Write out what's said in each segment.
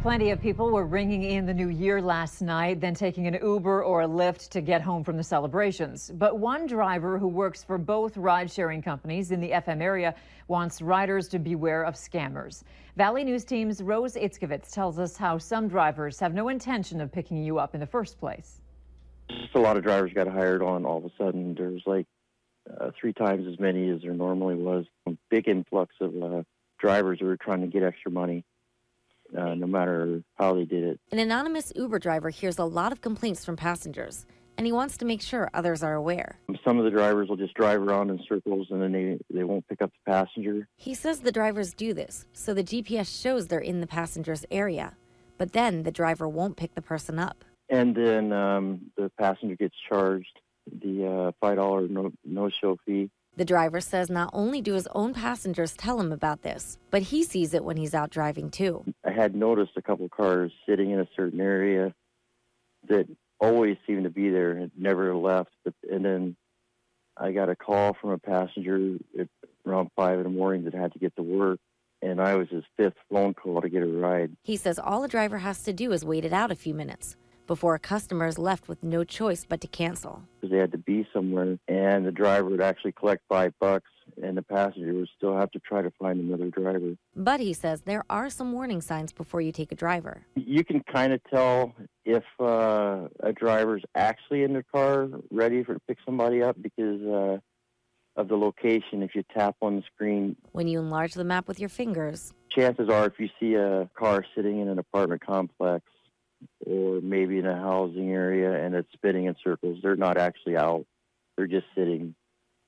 Plenty of people were ringing in the new year last night, then taking an Uber or a Lyft to get home from the celebrations. But one driver who works for both ride-sharing companies in the FM area wants riders to beware of scammers. Valley News Team's Rose Itzkovitz tells us how some drivers have no intention of picking you up in the first place. Just a lot of drivers got hired on all of a sudden. There's like 3 times as many as there normally was. A big influx of drivers who were trying to get extra money. No matter how they did it. An anonymous Uber driver hears a lot of complaints from passengers, and he wants to make sure others are aware. Some of the drivers will just drive around in circles and then they won't pick up the passenger. He says the drivers do this, so the GPS shows they're in the passenger's area. But then the driver won't pick the person up. And then the passenger gets charged the $5 no-show fee. The driver says not only do his own passengers tell him about this, but he sees it when he's out driving too. I had noticed a couple cars sitting in a certain area that always seemed to be there and never left. And then I got a call from a passenger at around 5 in the morning that had to get to work, and I was his 5th phone call to get a ride. He says all a driver has to do is wait it out a few minutes before a customer is left with no choice but to cancel. Because they had to be somewhere, and the driver would actually collect $5, and the passenger would still have to try to find another driver. But he says there are some warning signs before you take a driver. You can kind of tell if a driver's actually in their car ready to pick somebody up because of the location. If you tap on the screen, when you enlarge the map with your fingers, chances are if you see a car sitting in an apartment complex or maybe in a housing area and it's spinning in circles, they're not actually out. They're just sitting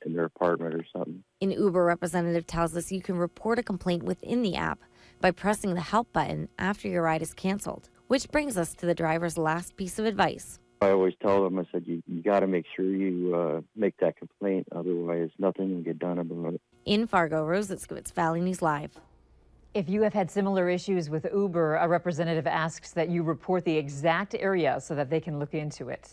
in their apartment or something. An Uber representative tells us you can report a complaint within the app by pressing the help button after your ride is canceled. Which brings us to the driver's last piece of advice. I always tell them, I said, you got to make sure you make that complaint, otherwise nothing will get done about it. In Fargo, Rose Itzkovitz, Valley News Live. If you have had similar issues with Uber, a representative asks that you report the exact area so that they can look into it.